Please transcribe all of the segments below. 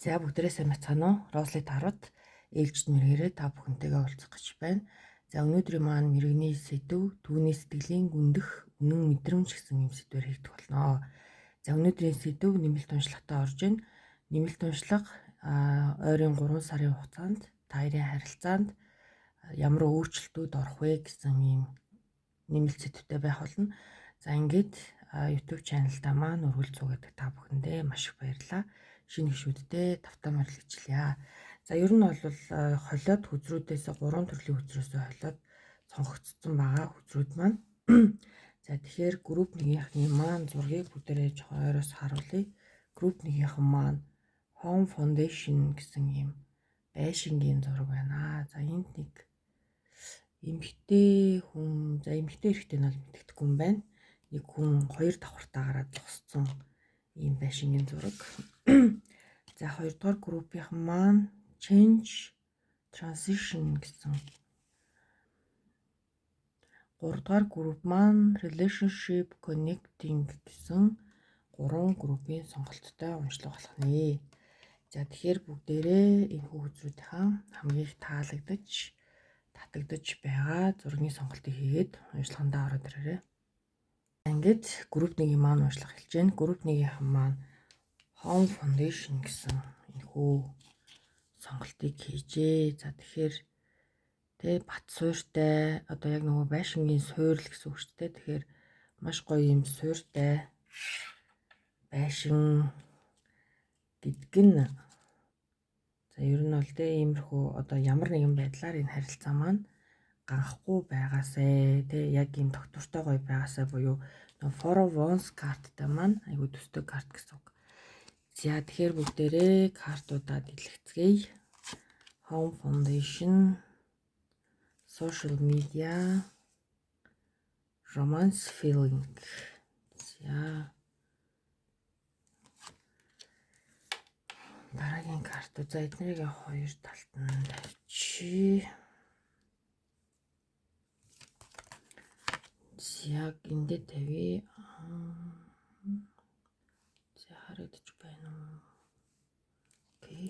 За бүгдээрээ сайн бацгаана уу? Росли тарууд ээлжид мэргээрээ та бүхэнтэйгээ уулзах гэж байна. За өнөөдрийн маань мэргэний сэдв түүний сэтгэлийн гүндэх үнэн мэдрэмж гэсэн юм сэдвээр хийгдэх болно. За өнөөдрийн сэдв нэмэлт уншлагатай орж ийн. Нэмэлт уншлага ойрын 3 сарын хугацаанд та хоёрын харилцаанд ямар өөрчлөлтүүд орох вэ гэсэн юм нэмэлт сэдвтэй байх болно. За ингээд YouTube channel-таа маань өргөл цугадаг та бүхэндээ маш их баярлалаа. Шинэ гишүүдтэй тавтан морилгчлээ. За ер нь бол холиод хүзрүүдээс 3 төрлийн хүзрөөсөө холиод сонгогдсон байгаа хүзрүүд маань. За тэгэхээр групп 1-ийн маань зургийг бүгдээрээ жоохон ойроос харуулъя. Групп 1-ийнхэн маань Home Foundation гэсэн юм байшингийн зураг байна. За энд нэг эмэгтэй хүн, за эмэгтэй эрэгтэй нь бол мэддэхгүй юм байна. Нэг хүн 2 давхартаа гараад зогссон ийм байшингийн зураг. За 2 дугаар группийнхан маань Change Transition гэсэн. 3 дугаар групп маань Relationship Connecting гэсэн 3 группийн сонголттой уншлага болох нэ. За тэгэхээр бүгдээрээ энэ хүүхдрүүдийн хамгийн их татагдаж байгаа зургийн сонголтыг хийгээд уншлагандаа ороод ирээрэй. Ингээд групп 1-ийн маань уншлах хэлж байна. Групп 1-ийнхэн маань Home Foundation гэсэн энэхүү сонголтыг хийжээ. За тэгэхээр бат суурьтай одоо яг нөгөө байшингийн суурь гэсэн үг шүү дээ. Тэгэхээр маш гоё юм суурьтай байшин гэдэг нь за ер нь бол иймэрхүү одоо ямар нэгэн байдлаар энэ харилцаа маань ганхгүй байгаасай яг ийм доктортой гоё байгаасай буюу Four-of-Wands карттай маань айгуу төстэй карт гэсэн үг. За тэгэхээр бүгдээрээ картуудаа дэлгэцгээе. Home Foundation, Social Media, Romance Feeling. За дараагийн картууд за эднэрийг хоёр талд нь тавьчих. Яг эндээ тавья. За харагдаж байна уу? Окей.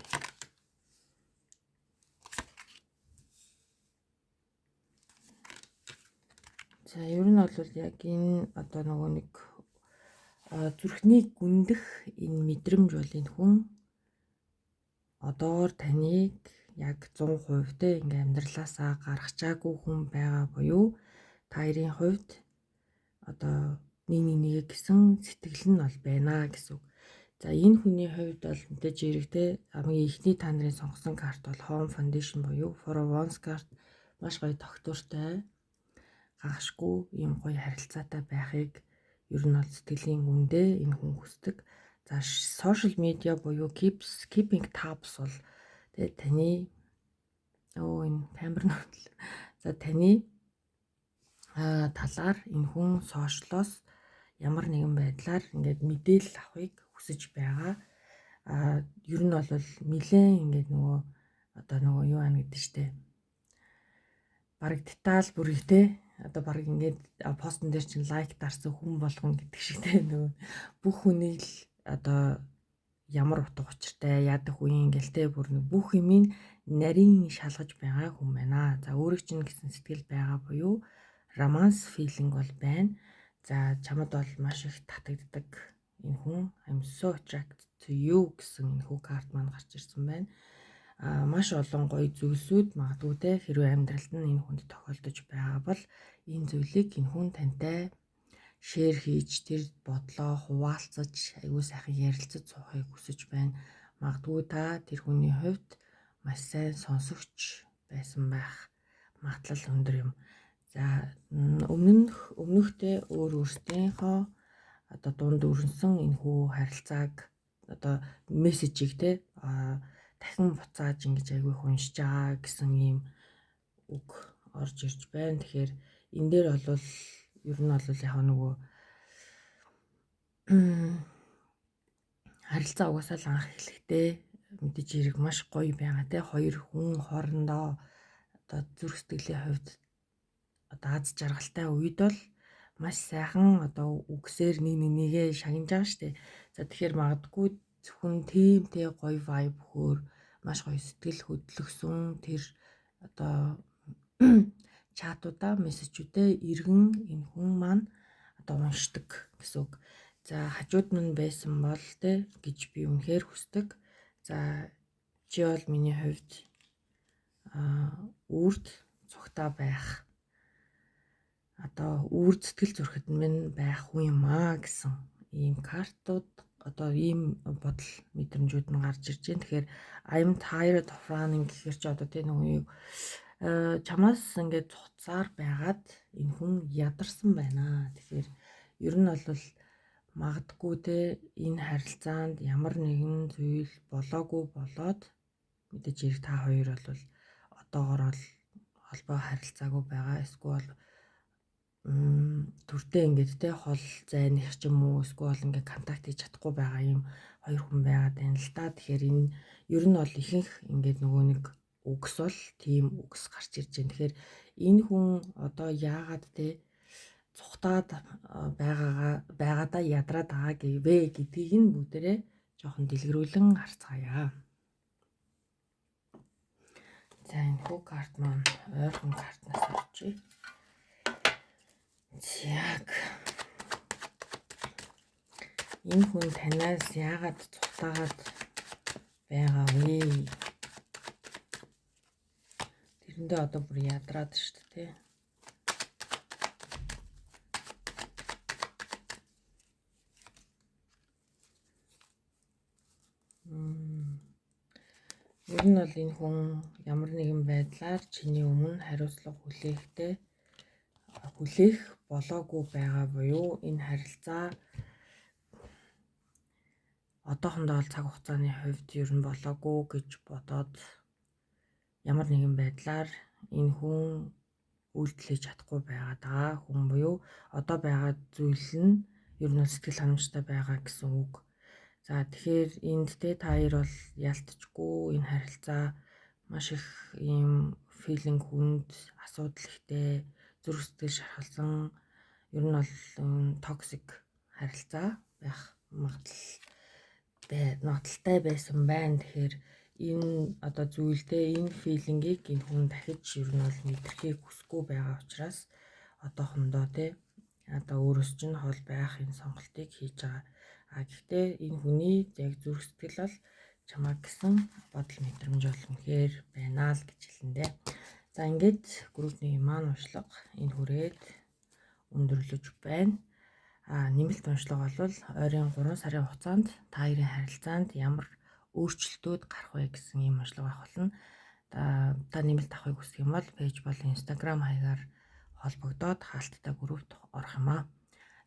За ер нь бол яг энэ одоо нөгөө нэг зүрхний гүндэх энэ мэдрэмж бол энэ хүн одоор таныг яг 100% те ингээ амьдралаасаа гаргачаагүй хүн байгаа буюу та хоёрын хувьд одоо нэг гэсэн сэтгэл нь бол байна гэсэн үг. За энэ хүний хувьд бол мэдээж эрэгтэй хамгийн ихний та нарын сонгосон карт бол Home Foundation буюу Four-of-Wands карт маш гоё тогтвортой гашгүй ийм гоё харилцаатай байхыг ер нь бол сэтгэлийн гүндээ энэ хүн хүсдэг. За social media буюу keeping tabs бол тэгээ таны энэ камер нь за таны талаар энэ хүн сошиалоос ямар нэгэн байдлаар ингээд мэдээлэл авахыг хүсэж байгаа. Ер нь бол нэлээд ингээд нөгөө одоо нөгөө юу ана гэдэг штэ. Бараг деталь бүрийгтэй одоо бараг ингээд постн дээр чинь лайк дарсан хүн болгон гэдэг шигтэй нөгөө бүх хүнийг л одоо ямар утга учиртай яадаг үеийн гэлтэй бүр бүх юмыг нарийн шалгаж байгаа хүн байна. За өөрийг чинь гэсэн сэтгэл байгаа буюу romance feeling бол байна. За чамд бол маш их татагддаг энэ хүн I'm so attracted to you гэсэн энэ хүү карт маань гарч ирсэн байна. Маш олон гоё зүйлсүүд магадгүй те хэрвээ амьдралд нь энэ хүнд тохиолдож байгаа бол энэ зүйлийг энэ хүн тантай шеэр хийж тэр бодлоо хуваалцаж аягүй сайхан ярилцаж суухыг хүсэж байна. Магадгүй та тэр хүний хувьд маш сайн сонсогч байсан байх магадлал өндөр юм. За өмнөхдөө өөрсдийнхөө одоо дунд өрнсөн энэ хүү харилцааг одоо мессежийг те дахин буцааж ингэж аягүй уншиж байгаа гэсэн ийм үг орж ирж байна. Тэгэхээр энэ дээр бол ер нь бол яг нөгөө харилцаа угаасаа л анх эхлэхдээ мэдээж хэрэг маш гоё байгаа те хоёр хүн хоорондоо одоо зүрх сэтгэлийн хувьд одоо аз жаргалтай үед бол маш сайхан одоо үгсээр нэгээ шагнаж байгаа штэ. За тэгэхээр магадгүй зөвхөн тиймтэй гоё vibe өгөөр маш гоё сэтгэл хөдлөсөн тэр одоо чатуудаа мессежүүдээ иргэн энэ хүн маань одоо уншдаг гэсэн үг. За хажууд нь байсан бол тэ гэж би үнэхээр хүсдэг. За чи бол миний хувьд үрд цогтой байх одоо үр сэтгэл зүрхэд минь байх хүн юм гэсэн ийм картууд одоо ийм бодол мэдрэмжүүд нь гарч ирж байна. Тэгэхээр I'm tired of running гэхэр чи одоо тийм нэг чамаас ингээд цуцаар байгаад энэ хүн ядарсан байна. Тэгэхээр ер нь бол магадгүй те энэ харилцаанд ямар нэгэн зүйл болоогүй болоод мэдээж хэрэг та хоёр бол одоогоор бол холбоо харилцаагүй байгаа. Эсвэл төртөө ингээд те хол зайных ч юм уу эсвэл ингээд контакт хийж чадахгүй байгаа юм хоёр хүн байгаад байна л да. Тэгэхээр энэ ер нь бол ихэнх ингээд нөгөө нэг үгс бол тийм үгс гарч ирж байна. Тэгэхээр энэ хүн одоо яагаад те цухтаад байгаадаа ядраад байгаа гэвэ гэдгийг нь бүгдээрээ жоохон дэлгэрүүлэн харцгаая. За энэ хүү карт маань ойрхон картнаас авчи. Яг энэ хүн танаас яагаад цухтаагаад байгаа вэ? Тэрэндээ одоо бүр ядраад шүү дээ. Ер нь бол энэ хүн ямар нэгэн байдлаар чиний өмнө хариуцлага хүлээх болоогүй байгаа буюу энэ харилцаа одоохондоо бол цаг хугацааны хувьд ер нь болоогүй гэж бодоод ямар нэгэн байдлаар энэ хүн үйлдэлж чадахгүй байгаа хүн буюу одоо байгаа зүйл нь ер нь сэтгэл ханамжтай байгаа гэсэн үг. За тэгэхээр энд тэ та хоёр бол ялтчгүй энэ харилцаа маш их ийм филинг хүнд асуудал ихтэй зүрх сэтгэл шархалсан ер нь бол токсик харилцаа байх нотолтой байсан байна. Тэгэхээр энэ одоо зүйлдээ энэ филингийг энэ хүн дахиж ер нь бол мэдрэхийг хүсэхгүй байгаа учраас одоохондоо тэ одоо өөрөөс чинь хол байх энэ сонголтыг хийж байгаа. Гэхдээ энэ хүний яг зүрх сэтгэл бол чамаа гэсэн бодол мэдрэмж бол үнэхээр байна л гэж хэлэндээ. За ингээд группний маань уншлага энэ хүрээд өндөрлөж байна. Нэмэлт уншлага бол ойрын 3 сарын хугацаанд та хоёрын харилцаанд ямар өөрчлөлтүүд гарах вэ гэсэн ийм уншлага байх болно. Та нэмэлт авахыг хүсэх юм бол пэйж болон Instagram хаягаар холбогдоод хаалттай группт орох юм аа.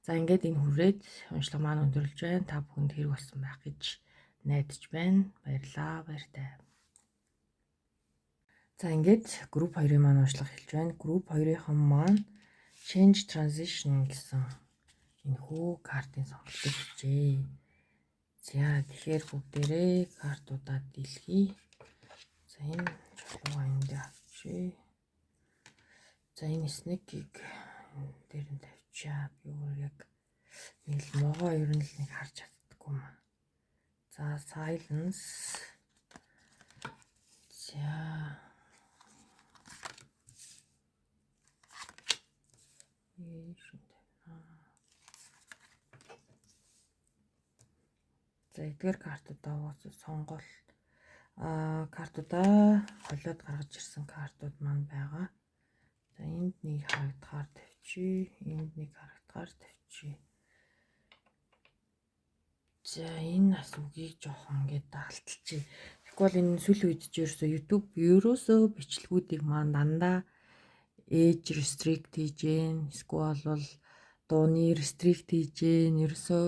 За ингээд энэ хүрээд уншлага маань өндөрлөж байна. Та бүхэнд хэрэг болсон байх гэж найдаж байна. Баярлалаа, баяртай. За ингээд групп 2-ын маань уншлага хэлж байна. Групп 2-ын маань Change Transition гэсэн энэ хүү картын сонголтыг хийжээ. За тэгэхээр бүгдээрээ картуудаа дэлхий. За энэ чулуугаа энд авчи. За энэ снэкийг дээр нь тавьчаа. Би өөр яг нэг л могоо ер нь л нэг харж чаддаггүй юм. За silence. За За эдгээр картуудаа сонголт картуудаа холиод гаргаж ирсэн картууд маань байгаа. За энд нэг харагдахаар тавьчи, энд нэг харагдахаар тавьчи. За энэ бас үгийг жоохон ингээд даалталчи. Тэгвэл энэ сүүлийн үед ч YouTube ерөөсөө бичлэгүүдийг маань дандаа age restrict хийж гэн, эсвэл бол дууны restrict хийж гэн. Ерөөсөө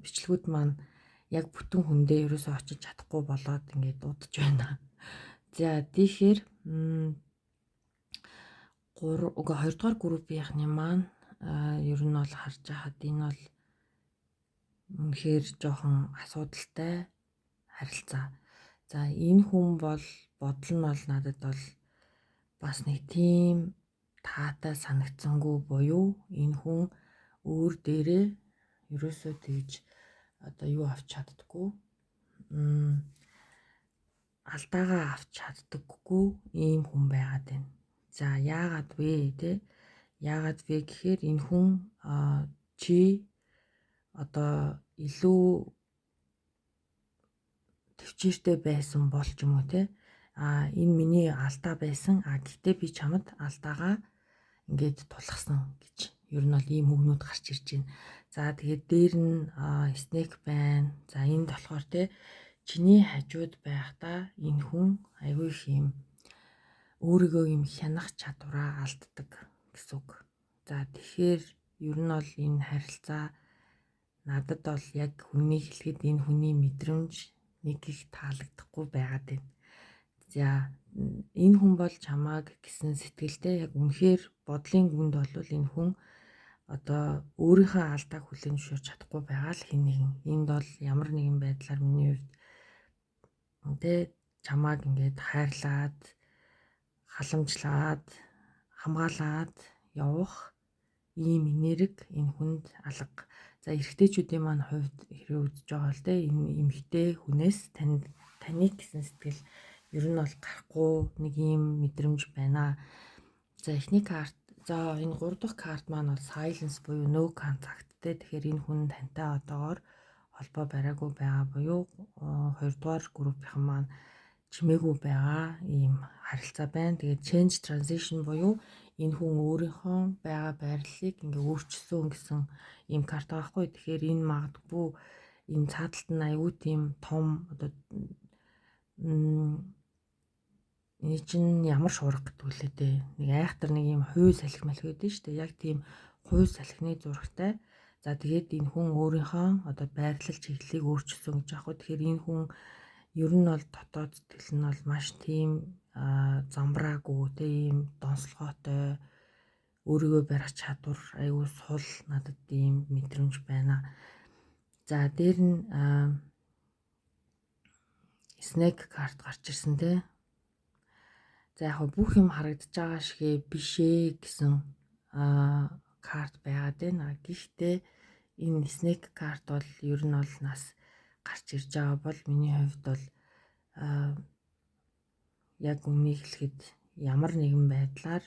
бичлэгүүд маань яг бүтэн хүндээ ерөөсөө очиж чадахгүй болоод ингээд дуудаж байна. За тэгэхээр 2 дугаар группийнхны маань ер нь бол харж хахад энэ бол үнэхээр жоохон асуудалтай харилцаа. За энэ хүн бол бодол нь бол надад бол бас нэг тийм таатай санагдсангүй буюу энэ хүн өөр дээрээ ерөөсөө тэгж одоо юу авч чаддаггүй. Алдаагаа авч чаддаггүй ийм хүн байгаад байна. За яагаад вэ те? Яагаад вэ гэхээр энэ хүн чи одоо илүү төвчээртэй байсан бол ч юм уу те. Энэ миний алдаа байсан. Гэхдээ би чамд алдаагаа ингээд тулгасан гэж ер нь бол ийм үгнүүд гарч ирж байна. За тэгээд дээр нь снэк байна. За энд болохоор те чиний хажууд байхдаа энэ хүн айгүй их юм өөрийгөө юм хянах чадвараа алддаг гэсэн үг. За тэгэхээр ер нь бол энэ харилцаа надад бол яг хүний хэлэхэд энэ хүний мэдрэмж нэг их таалагдахгүй байгаад байна. За энэ хүн бол чамааг гэсэн сэтгэлтэй яг үнэхээр бодлын гүнд бол энэ хүн одоо өөрийнхөө алдааг хүлээн зөвшөөрч чадахгүй байгаа л хэн нэгэн. Энд бол ямар нэгэн байдлаар миний хувьд тэ чамааг ингээд хайрлаад, халамжлаад, хамгаалаад явах ийм энерги энэ хүнд алга. За эрэгтэйчүүдийн маань хувьд хэрэг үзэж байгаа л тэ энэ эмэгтэй хүнээс таныг гэсэн сэтгэл ер нь бол гарахгүй нэг ийм мэдрэмж байна. За эхний карт, за энэ 3 дахь карт маань бол silence буюу no contact тэ. Тэгэхээр энэ хүн тантай одоогоор холбоо бариагүй байгаа буюу 2 дугаар группийн маань чимээгүй байгаа ийм харилцаа байна. Тэгээд change transition буюу энэ хүн өөрийнхөө байгаа байрлалыг ингээ өөрчилсөн гэсэн ийм карт байгаа хгүй. Тэгэхээр энэ магадгүй энэ цааталт нь аюу тийм том одоо энэ чинь ямар шуурга гэдэг үлээ дээ. Нэг айхтар нэг юм хувь салхи малх гэдэг нь шүү дээ. Яг тийм хувь салхины зурагтай. За тэгээд энэ хүн өөрийнхөө одоо байрлал чиглэлийг өөрчилсөн гэж аахгүй. Тэгэхээр энэ хүн ер нь бол дотоод сэтгэл нь бол маш тийм замбраагүй тийм донслогоотой өөрийгөө барих чадвар аюу сул надад ийм мэдрэмж байна. За дээр нь снэк карт гарч ирсэн те. За яг бүх юм харагдаж байгаа шигээ бишээ гэсэн карт байгаад байна. Гэхдээ энэ снэк карт бол ер нь бол нас гарч ирж байгаа бол миний хувьд бол яг үнийг хэлэхэд ямар нэгэн байдлаар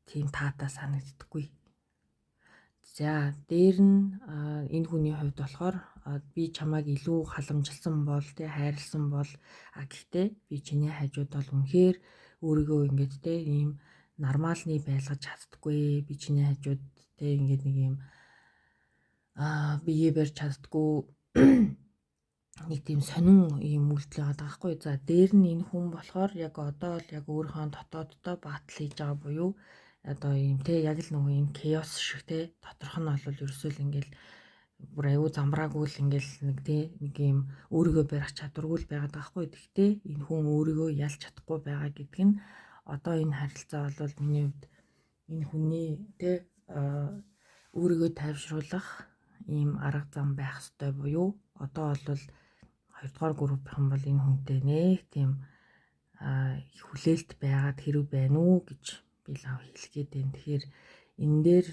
тийм таатай санагддаггүй. За дээр нь энэ хүний хувьд болохоор би чамайг илүү халамжилсан бол тэ хайрлсан бол гэхдээ би чиний хажууд бол үнэхээр өөрийгөө ингээд тэ ийм нормалны байлгаж чаддаггүй. Би чиний хажууд тэ ингээд нэг ийм бие барьж чаддаггүй нэг тийм сонин ийм үйлдэл байгаа байхгүй. За дээр нь энэ хүн болохоор яг одоо л яг өөрийнхөө дотооддоо батал хийж байгаа буюу одоо ийм те яг л нөгөө ийм chaos шиг те доторх нь бол ерөөсөө л ингээл бүр аюу замбраагүй л ингээл нэг те нэг ийм өөрийгөө барих чадваргүй л байгаад байгаа хгүй. Гэхдээ энэ хүн өөрийгөө ялж чадахгүй байгаа гэдэг нь одоо энэ харилцаа бол миний хувьд энэ хүний те өөрийгөө тайвшруулах ийм арга зам байх ёстой буюу одоо бол 2 дугаар группийн бол энэ хүнтэй нэг тийм хүлээлт байгаад хэрэг байна уу гэж би лав хэлгээд байна. Тэгэхээр энэ дээр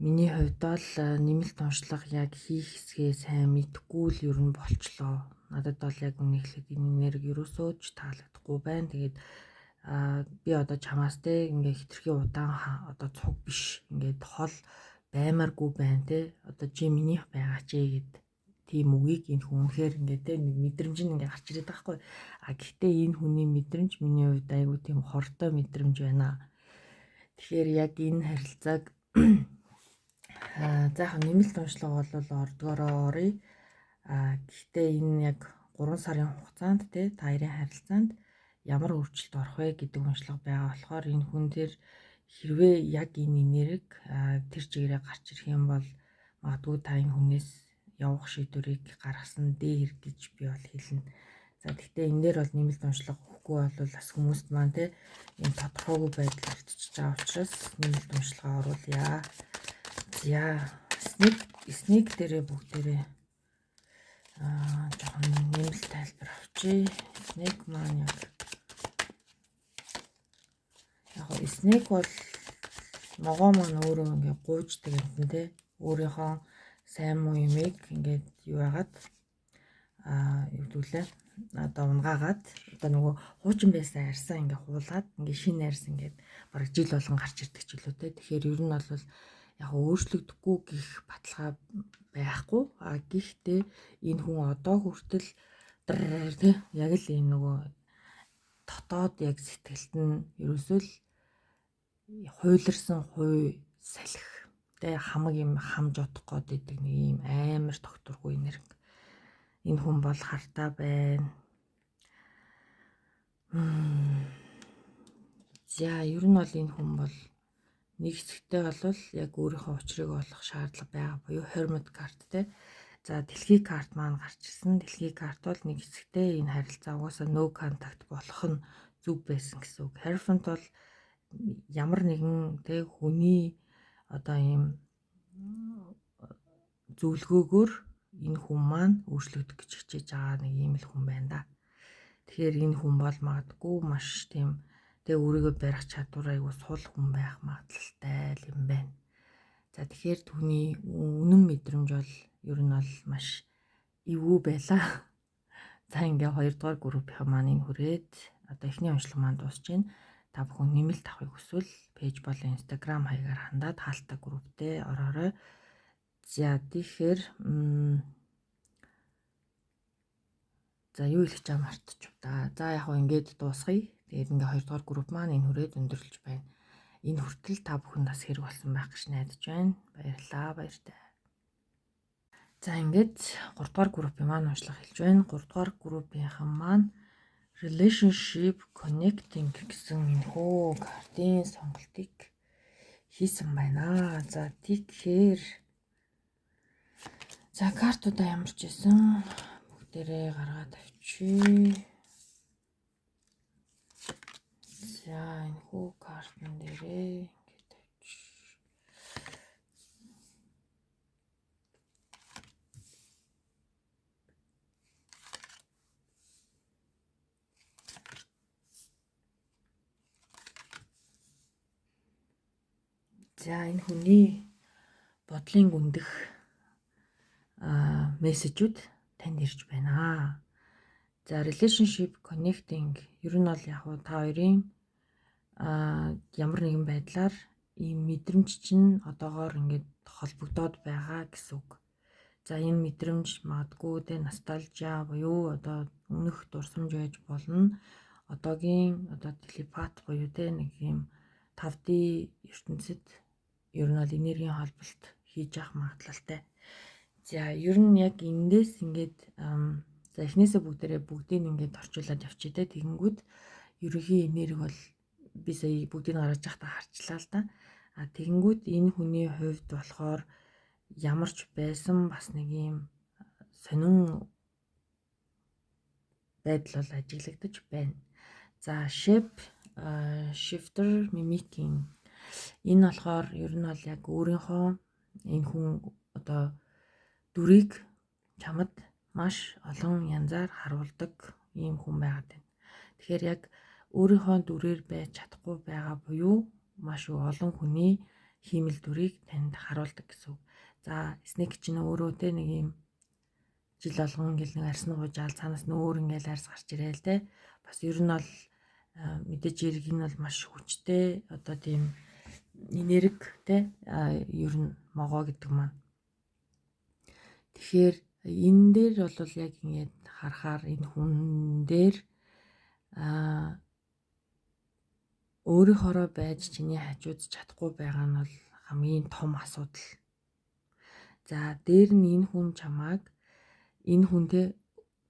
миний хувьд бол нэмэлт уншлага яг хийх хэсгээ сайн мэдгүй л ер нь болчлоо. Надад бол яг үнийг хэлэхэд энэ энерги ерөөсөө ч таалагдахгүй байна. Тэгээд би одоо чамаас те ингээ хитрхи удаан одоо цуг биш ингээд хол баймаргүй байна те. Одоо чи минийх байгаа ч гэд тийм үгийг энэ хүн үнэхээр ингээд те нэг мэдрэмж нь ингээ гарч ирээд байгаа хгүй. Гэхдээ энэ хүний мэдрэмж миний хувьд айгүй тийм хортой мэдрэмж байна. Тэгэхээр яг энэ харилцааг заахын нэмэлт уншлага бол ордгороо оръё. Гэхдээ энэ яг 3 сарын хугацаанд те та хоёрын харилцаанд ямар өөрчлөлт орох вэ гэдэг уншлага байгаа болохоор энэ хүн дээр хэрвээ яг энэ энерги тэр чигээрээ гарч ирэх юм бол магадгүй та энэ хүнээс явах шийдвэрийг гаргасан дээр гэж би бол хэлнэ. За гэхдээ энэ дээр бол нэмэлт уншлага өгөхгүй бол бас хүмүүст маань те энэ тодорхойгүй байдал артчих байгаа учраас нэмэлт уншлагаа оруулъя. За снэк дээрээ бүгдээрээ жоохон нэмэлт тайлбар авчи. Снэк маань яг снэк бол могоо маань өөрөө ингээ гуйждаг юм те. Өөрийнхөө сайн муу юмыг ингээд юу яагаад юу гэдүүлээ одоо унгаагаад одоо нөгөө хуучин байсан арьсаа ингээ хуулаад ингээ шинэ арьс ингээд бараг жил болгон гарч ирдэг ч үлээ те. Тэгэхээр ер нь бол яг өөрчлөгдөхгүй гих баталгаа байхгүй. Гэхдээ энэ хүн одоо хүртэл те яг л энэ нөгөө дотоод яг сэтгэлд нь ерөөсөө л хуйларсан хуй салхи те хамаг юм хамж одох гээд идэг нэг юм амар тогтворгүй нэрг. Энэ хүн бол хартаа байна. За ер нь бол энэ хүн бол нэг хэсэгтээ бол яг өөрийнхөө учрыг олох шаардлага байгаа буюу hermit card те. За дэлхий карт маань гарч ирсэн. Дэлхий карт бол нэг хэсэгтээ энэ харилцаа угаасаа no contact болох нь зүг байсан гэсэн үг. Hierophant бол ямар нэгэн те хүний одоо ийм зөвлгөөгөөр энэ хүн маань өөрчлөгдөх гэж хичээж байгаа нэг ийм л хүн байна да. Тэгэхээр энэ хүн бол магадгүй маш тийм тэг өөрийгөө барих чадвар айгуу сул хүн байх магадлалтай юм байна. За тэгэхээр түүний үнэн мэдрэмж бол ер нь бол маш эвгүй байлаа. За ингээ 2 дугаар группийн маань энэ хүрээд одоо эхний уншлага маань дуусч байна. Та бүхэн нэмэлт авахыг хүсвэл пэйж болон Instagram хаягаар хандаад хаалттай групптэй ороорой. За тэгэхээр за юу хэлэх гэж мартчих та. За яг хөө ингээд дуусгая. Тэгээд ингээ 2 дугаар групп маань энэ хүрээд өндөрлөж байна. Энэ хүртэл та бүхэн бас хэрэг болсон байх гэж найдаж байна. Баярлалаа, баяртай. За ингээд 3 дугаар группийн маань уншлага хэлж байна. 3 дугаар группийнхан маань relationship connecting гэсэн энэхүү картын сонголтыг хийсэн байна. За тэгэхээр за картуудаа ямар ч байсан бүгдээрээ гаргаад авчи. За энэхүү картн дээрээ ингээд авчи. За энэ хүний бодлын гүндэх мессежүүд танд ирж байна. За relationship connecting ер нь бол яг та хоёрын ямар нэгэн байдлаар ийм мэдрэмж чинь одоогоор ингээд холбогдоод байгаа гэсэн үг. За энэ мэдрэмж магадгүй тэ ностальжа буюу одоо өмнөх дурсамж байж болно. Одоогийн одоо телепат буюу тэ нэг юм 5D ертөнцид ер нь бол энергийн холболт хийж явах магадлалтай. За ер нь яг эндээс ингээд за эхнээсээ бүгдийг ингээд орчуулад явчих те. Тэгэнгүүт ерөнхий энерги бол би сая бүгдийг гаргаж явахдаа харчлаа л да. Тэгэнгүүт энэ хүний хувьд болохоор ямарч байсан бас нэг юм сонин байдал бол ажиглагдаж байна. За shape shifter mimicking энэ болохоор ер нь бол яг өөрийнхөө энэ хүн одоо дүрийг чамд маш олон янзаар харуулдаг ийм хүн байгаад байна. Тэгэхээр яг өөрийнхөө дүрээр байж чадахгүй байгаа буюу маш олон хүний хиймэл дүрийг танд харуулдаг гэсэн үг. За снэк чинь өөрөө те нэг юм жил болгон ингээл нэг арьс нуужаал цаанаас нөөр ингээл арьс гарч ирээл те. Бас ер нь бол мэдээж эрг нь бол маш хүчтэй одоо тийм энерги те ер нь могоо гэдэг маань. Тэгэхээр энэ дээр бол яг ингээд харахаар энэ хүн дээр өөрийнхоороо байж чиний хажууд чадахгүй байгаа нь бол хамгийн том асуудал. За дээр нь энэ хүн чамааг энэ хүнтэй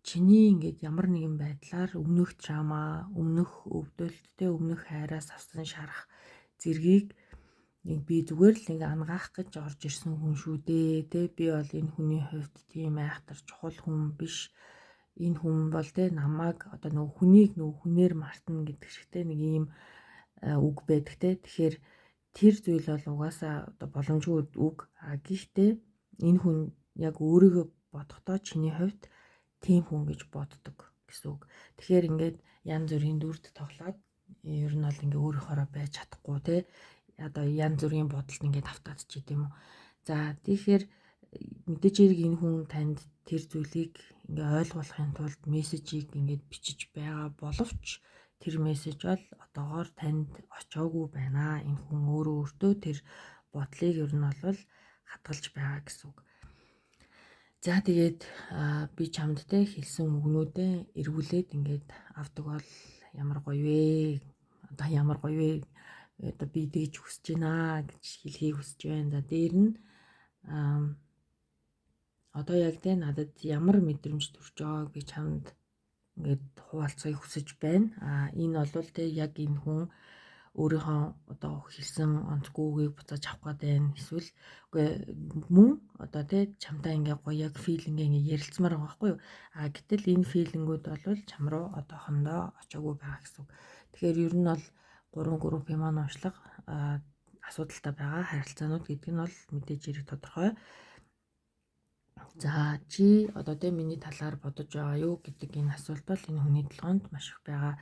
чиний ингээд ямар нэгэн байдлаар өмнөх драма, өмнөх өвдөлттэй, өмнөх хайраас авсан шарах зэргийг нэг би зүгээр л ингээ ангаах гэж орж ирсэн хүн шүү дээ. Тэ би бол энэ хүний хувьд тийм айхтар чухал хүн биш. Энэ хүн бол тэ намайг одоо нөгөө хүнийг нөгөө хүнээр мартна гэдэг шигтэй нэг ийм үг байдаг те. Тэгэхээр тэр зүйл бол угаасаа одоо боломжгүй үг. Гэхдээ энэ хүн яг өөрийгөө бодохдоо чиний хувьд тийм хүн гэж боддог гэсэн үг. Тэгэхээр ингээд янз бүрийн дүрд тоглоод ер нь бол ингээ өөрийнхоороо байж чадахгүй те. одоо янз бүрийн бодолд ингээд автаадчих юм уу. За тэгэхээр мэдээж хэрэг энэ хүн танд тэр зүйлийг ингээ ойлгуулахын тулд мессежийг ингээд бичиж байгаа боловч тэр мессеж бол одоогоор танд очоогүй байна. Энэ хүн өөртөө тэр бодлыг ер нь бол хадгалж байгаа гэсэн үг. За тэгээд би чамд те хэлсэн үгнүүдээ эргүүлээд ингээд авдаг бол ямар гоё вэ? Одоо ямар гоё вэ? Одоо би тэгж хүсэж байна гэж хэлхийг хүсэж байна. За дээр нь одоо яг те надад ямар мэдрэмж төрж байгааг би чамд ингээд хуваалцахыг хүсэж байна. Энэ бол те яг энэ хүн өөрийнхөө одоо хэлсэн онцгүй үгийг буцааж авах гээд байна. Эсвэл үгүй мөн одоо те чамтай ингээ гоё яг филингээ ингээ ярилцмаар байгаа байхгүй юу? Гэтэл энэ филингүүд бол чам руу одоохондоо очоогүй байгаа гэсэн үг. Тэгэхээр ер нь бол 3 группийн маань уншлага асуудалтай байгаа. Харилцаанууд гэдэг нь бол мэдээж хэрэг тодорхой. За чи одоо те миний талаар бодож байгаа юу гэдэг энэ асуулт бол энэ хүний толгойд маш их байгаа.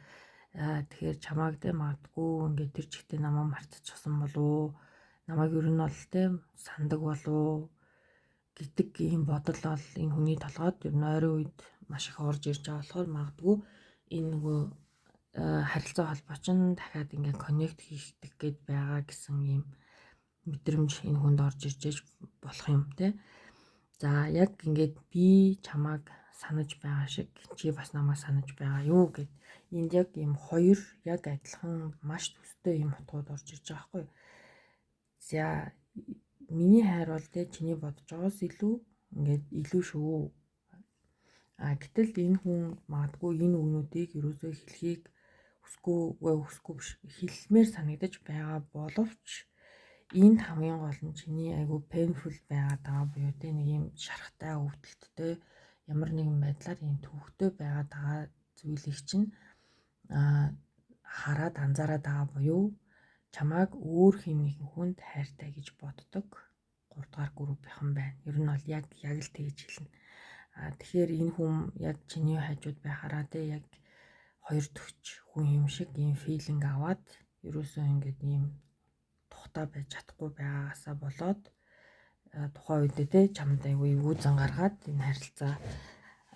Тэгэхээр чамааг те магадгүй ингээд тэр чигтээ намайг мартчихсан болов намайг ер нь бол те сандаг болов гэдэг ийм бодол бол энэ хүний толгойд ер нь ойрын үед маш их орж ирж байгаа болохоор магадгүй энэ нөгөө харилцаа холбооч нь дахиад ингээд коннект хийх гээд байгаа гэсэн ийм мэдрэмж энэ хүнд орж ирж болох юм те. За яг ингээд би чамааг санаж байгаа шиг чи бас намайг санаж байгаа юу гэд энд яг ийм хоёр яг адилхан маш төстэй ийм утгууд орж ирж байгаа байхгүй. За миний хайр бол те чиний бодож байгаас илүү ингээд илүү шүү. Гэтэл энэ хүн магадгүй энэ үгнүүдийг ерөөсөө хэлхийг хүсэхгүй биш хэлмээр санагдаж байгаа боловч энд хамгийн гол нь чиний айгүй painful байгаад байгаа буюу те нэг юм шархтай өвдөлттэй ямар нэгэн байдлаар ийм төвөгтэй байгаад байгаа зүйлийг чинь хараад анзаараад байгаа буюу чамааг өөр хэм нэгэн хүнд хайртай гэж боддог 3 дугаар группийнхан байна. Ер нь бол яг л тэгж хэлнэ. Тэгэхээр энэ хүн яг чиний хажууд байхаараа те яг хоёр төгч хүн юм шиг ийм филинг аваад ерөөсөө ингээд ийм тухтай байж чадахгүй байгаагаасаа болоод тухайн үедээ те чамд айгүй үүзэн гаргаад энэ харилцаа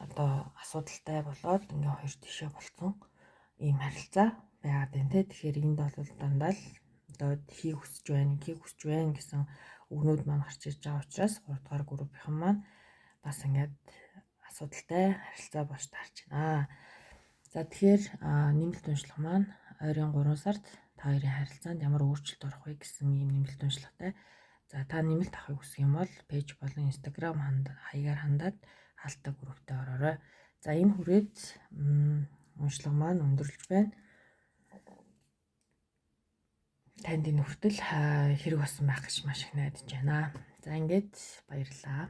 одоо асуудалтай болоод ингээ хоёр тишээ болцсон ийм харилцаа байгаад байна те. Тэгэхээр энд бол дандаа л одоо хийх хүсэж байна гэсэн үгнүүд маань гарч ирж байгаа учраас 3 дугаар группийнхан маань бас ингээд асуудалтай харилцаа болж таарч байна. За тэгэхээр нэмэлт уншлага маань ойрын 3 сард та хоёрын харилцаанд ямар өөрчлөлт орох вэ гэсэн ийм нэмэлт уншлагатай. За та нэмэлт авахыг хүсэх юм бол пэйж болон Instagram хаягаар хандаад хаалттай групптэй ороорой. За энэ хүрээд уншлага маань өндөрлөж байна. Танд энэ хүртэл хэрэг болсон байх гэж маш их найдаж байна. За ингээд баярлалаа.